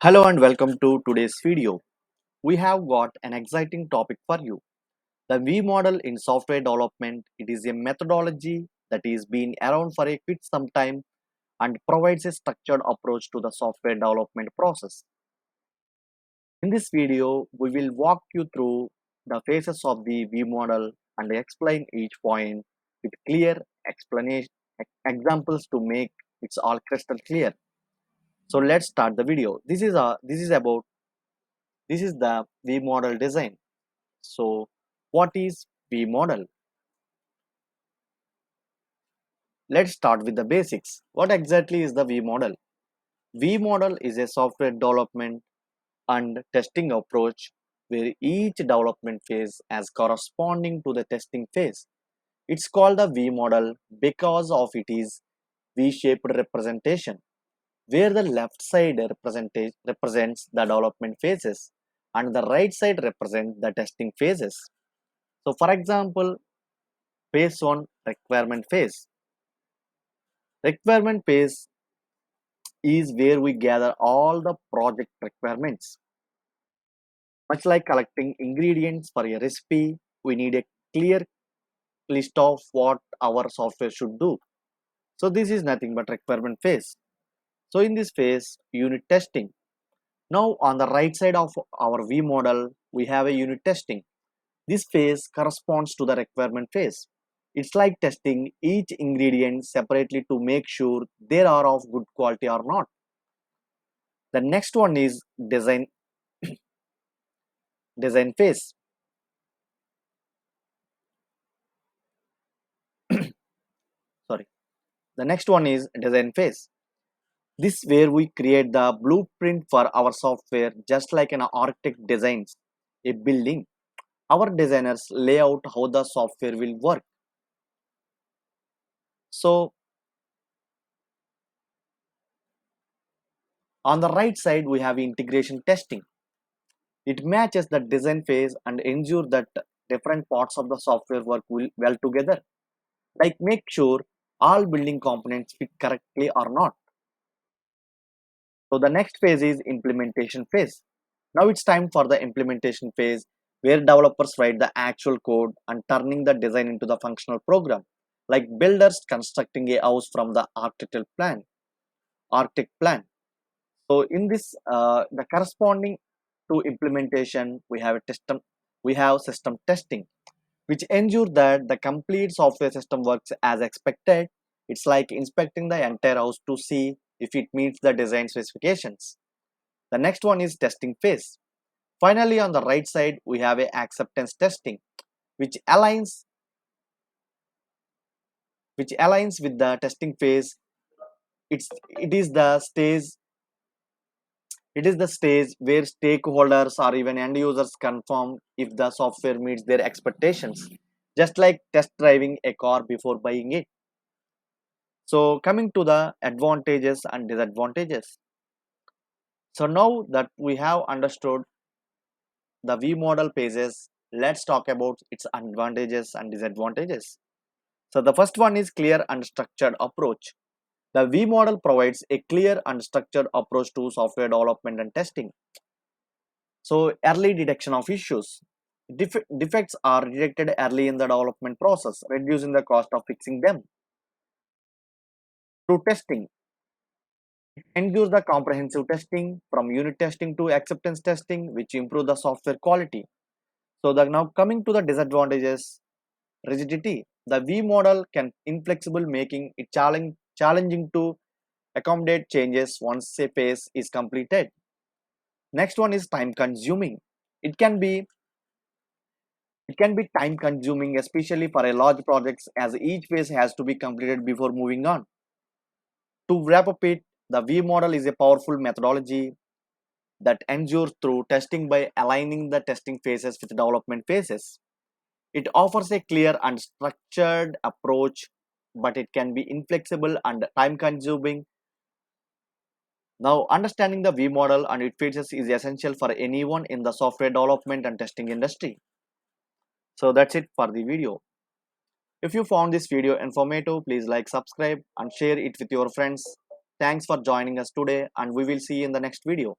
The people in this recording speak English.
Hello and welcome to today's video. We have got an exciting topic for you. The V model in software development. It is a methodology that is been around for a quite some time and provides a structured approach to the software development process. In this video, we will walk you through the phases of the V model and explain each point with clear explanation examples to make it all crystal clear. So let's start the video. This is the V model design. So, what is V model? Let's start with the basics. What exactly is the V model? V model is a software development and testing approach where each development phase is corresponding to the testing phase. It's called the V model because of it is V-shaped representation, where the left side represents the development phases and the right side represents the testing phases. So, for example, phase 1 requirement phase. Requirement phase is where we gather all the project requirements. Much like collecting ingredients for a recipe, we need a clear list of what our software should do. So this is nothing but requirement phase. So in this phase, unit testing. Now on the right side of our V model, we have a unit testing. This phase corresponds to the requirement phase. It's like testing each ingredient separately to make sure they are of good quality or not. The next one is design phase. Sorry. The next one is design phase. This where we create the blueprint for our software just like an architect designs a building. Our designers lay out how the software will work. So on the right side we have integration testing. It matches the design phase and ensure that different parts of the software work well together. Like make sure all building components fit correctly or not. So the next phase is implementation phase. Now it's time for the implementation phase where developers write the actual code and turning the design into the functional program. Like builders constructing a house from the architect plan. So in this, the corresponding to implementation, we have system testing, which ensure that the complete software system works as expected. It's like inspecting the entire house to see if it meets the design specifications. The next one is testing phase. Finally, on the right side, we have a acceptance testing, which aligns with the testing phase. It's it is the stage it is the stage where stakeholders or even end users confirm if the software meets their expectations, just like test driving a car before buying it. So coming to the advantages and disadvantages. So now that we have understood the V model phases, let's talk about its advantages and disadvantages. So the first one is clear and structured approach. The V model provides a clear and structured approach to software development and testing. So early detection of issues. Defects are detected early in the development process, reducing the cost of fixing them. Through testing, ensures the comprehensive testing from unit testing to acceptance testing, which improve the software quality. So the now coming to the disadvantages, rigidity. The V model can inflexible, making it challenging to accommodate changes once a phase is completed. Next one is time consuming. It can be it can be time consuming, especially for a large projects, as each phase has to be completed before moving on. To wrap up it, the V model is a powerful methodology that ensures through testing by aligning the testing phases with development phases. It offers a clear and structured approach, but it can be inflexible and time consuming. Now, understanding the V model and its features is essential for anyone in the software development and testing industry. So that's it for the video. If you found this video informative, please like, subscribe and share it with your friends. Thanks for joining us today and we will see you in the next video.